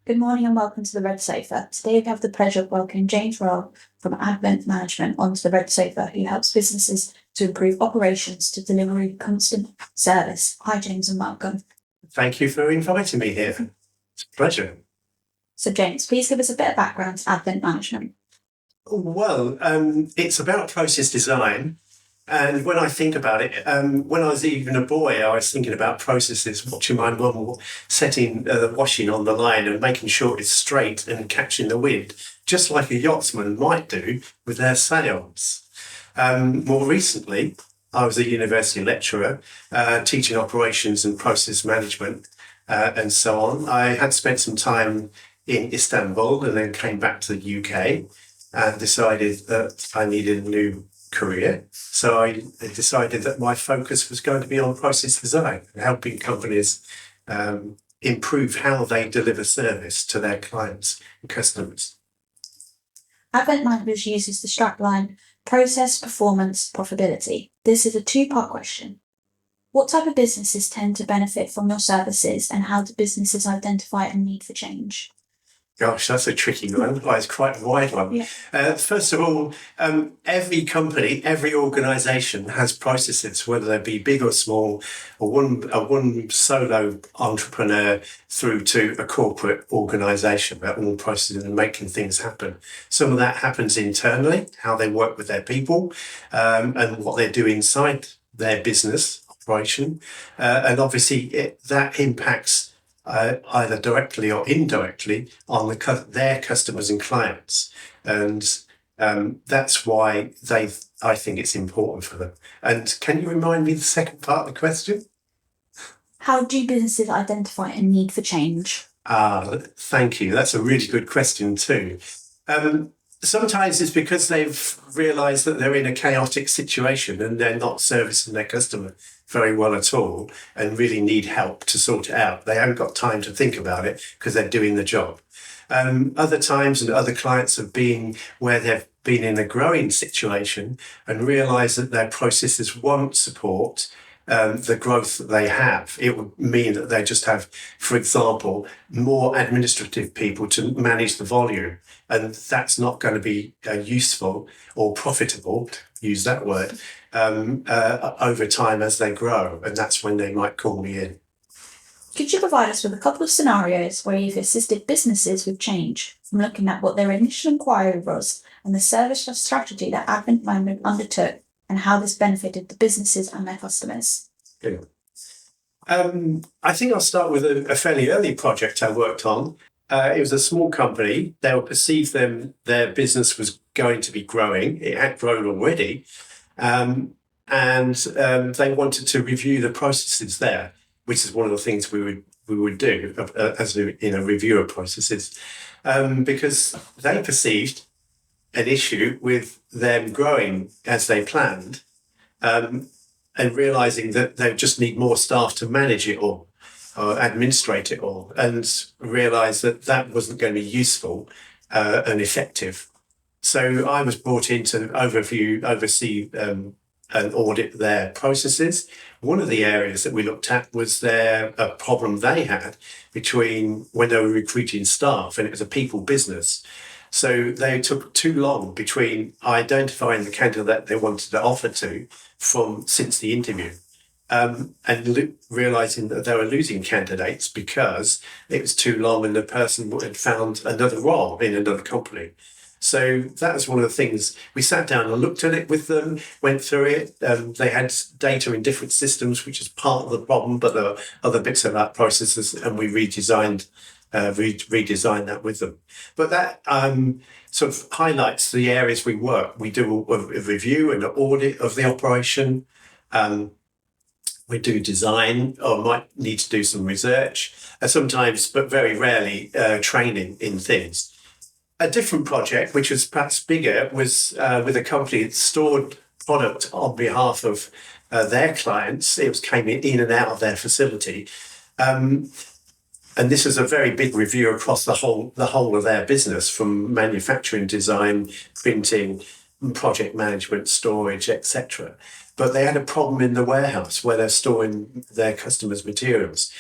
Good morning and welcome to the Red Sofa. Today we have the pleasure of welcoming James Rowell from Advent Management onto the Red Sofa, who helps businesses to improve operations to deliver constant service. Hi James and welcome. Thank you for inviting me here. It's a pleasure. So James, please give us a bit of background to Advent Management. Well, it's about process design. And when I think about it, when I was even a boy, I was thinking about processes, watching my mum setting the washing on the line and making sure it's straight and catching the wind, just like a yachtsman might do with their sails. More recently, I was a university lecturer teaching operations and process management and so on. I had spent some time in Istanbul and then came back to the UK and decided that I needed a new career. So I decided that my focus was going to be on process design and helping companies improve how they deliver service to their clients and customers. Advent Management uses the strapline process, performance, profitability. This is a two-part question. What type of businesses tend to benefit from your services and how do businesses identify a need for change? Gosh, that's a tricky one. It's quite a wide one. Yeah. First of all, every company, every organisation has processes, whether they be big or small, or one solo entrepreneur through to a corporate organisation. They're all processes and making things happen. Some of that happens internally, how they work with their people, and what they do inside their business operation. And obviously that impacts either directly or indirectly on their customers and clients. And that's why I think it's important for them. And can you remind me the second part of the question? How do businesses identify a need for change? Thank you. That's a really good question too. Sometimes it's because they've realised that they're in a chaotic situation and they're not servicing their customer very well at all and really need help to sort it out. They haven't got time to think about it because they're doing the job. Other times and other clients have been where they've been in a growing situation and realised that their processes won't support the growth that they have. It would mean that they just have, for example, more administrative people to manage the volume. And that's not going to be useful or profitable, to use that word, over time as they grow. And that's when they might call me in. Could you provide us with a couple of scenarios where you've assisted businesses with change, from looking at what their initial inquiry was and the service strategy that Advent Management undertook and how this benefited the businesses and their customers? Yeah. I think I'll start with a fairly early project I worked on. It was a small company. They were perceived their business was going to be growing. It had grown already. And they wanted to review the processes there, which is one of the things we would do as a review of processes, because they perceived an issue with them growing as they planned, and realizing that they just need more staff to manage it all or administrate it all, and realize that that wasn't going to be useful and effective. So I was brought in to oversee and audit their processes. One of the areas that we looked at was a problem they had between when they were recruiting staff, and it was a people business. So they took too long between identifying the candidate they wanted to offer to since the interview, and realizing that they were losing candidates because it was too long and the person had found another role in another company. So that was one of the things. We sat down and looked at it with them, went through it. They had data in different systems, which is part of the problem, but there are other bits of that processes, and we redesigned that with them. But that sort of highlights the areas we work. We do a review and an audit of the operation. We do design, or might need to do some research, sometimes, but very rarely, training in things. A different project, which was perhaps bigger, was with a company that stored product on behalf of their clients. It came in and out of their facility. And this was a very big review across the whole of their business, from manufacturing, design, printing, project management, storage, etc. but they had a problem in the warehouse where they're storing their customers' materials,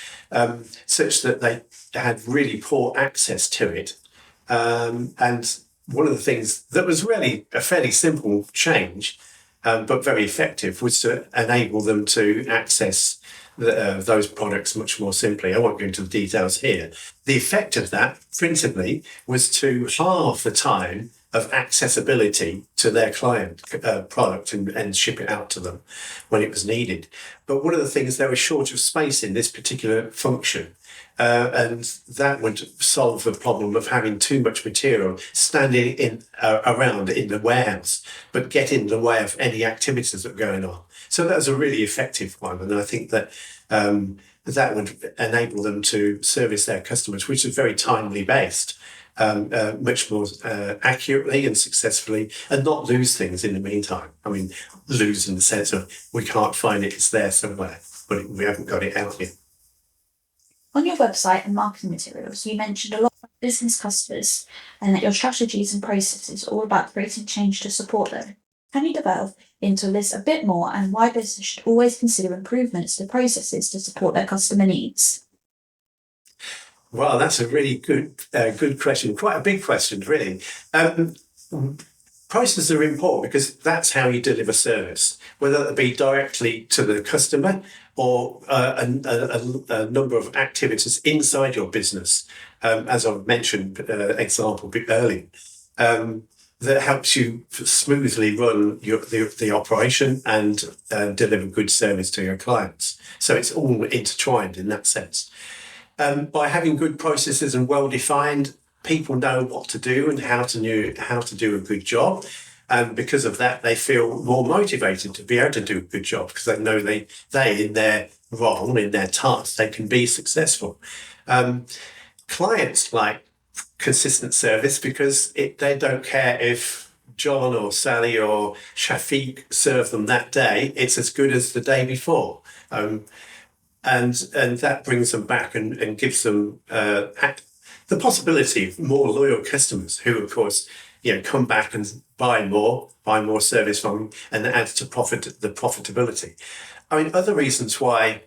such that they had really poor access to it. And one of the things that was really a fairly simple change, but very effective, was to enable them to access those products much more simply. I won't go into the details here. The effect of that, principally, was to halve the time of accessibility to their client product and ship it out to them when it was needed. But one of the things, they were short of space in this particular function. And that would solve the problem of having too much material standing in around in the warehouse, but get in the way of any activities that were going on. So that was a really effective one, and I think that that would enable them to service their customers, which is very timely based, much more accurately and successfully, and not lose things in the meantime. I mean, lose in the sense of we can't find it; it's there somewhere, but we haven't got it out yet. On your website and marketing materials, you mentioned a lot of business customers and that your strategies and processes are all about creating change to support them. Can you delve into this a bit more and why business should always consider improvements to processes to support their customer needs? Well, that's a really good question. Quite a big question, really. Prices are important because that's how you deliver service, whether it be directly to the customer or a number of activities inside your business, as I've mentioned, example a bit earlier, that helps you smoothly run the operation and deliver good service to your clients. So it's all intertwined in that sense. By having good processes and well defined, people know what to do and how to do a good job. And because of that, they feel more motivated to be able to do a good job because they know they in their role, in their task, they can be successful. Clients like consistent service because they don't care if John or Sally or Shafiq serve them that day. It's as good as the day before. And that brings them back and gives them the possibility of more loyal customers who, of course, come back and buy more service from them, and that adds to the profitability. I mean, other reasons why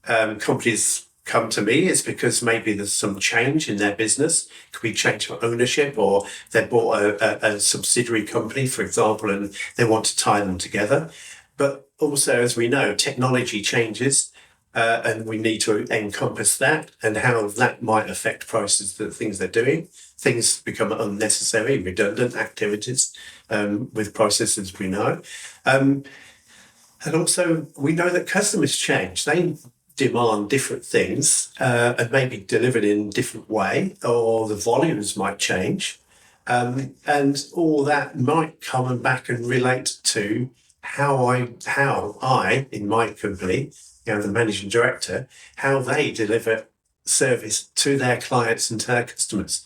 companies come to me is because maybe there's some change in their business. It could be change for ownership, or they bought a subsidiary company, for example, and they want to tie them together. But also, as we know, technology changes. And we need to encompass that and how that might affect prices, the things they're doing. Things become unnecessary, redundant activities with processes we know. And also, we know that customers change. They demand different things and maybe delivered in a different way, or the volumes might change. And all that might come back and relate to how I, in my company, the managing director, how they deliver service to their clients and to their customers.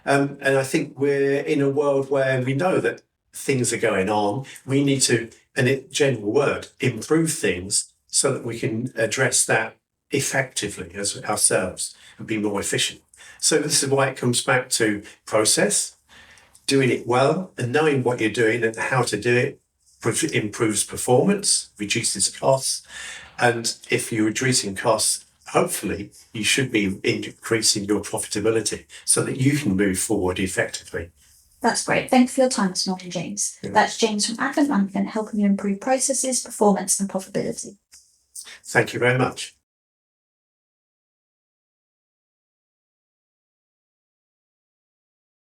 And I think we're in a world where we know that things are going on. We need to, in a general word, improve things so that we can address that effectively as ourselves and be more efficient. So this is why it comes back to process, doing it well and knowing what you're doing and how to do it improves performance, reduces costs. And if you're reducing costs, hopefully you should be increasing your profitability so that you can move forward effectively. That's great. Thank you for your time this morning, James. Yeah. That's James from Advent Management, helping you improve processes, performance and profitability. Thank you very much.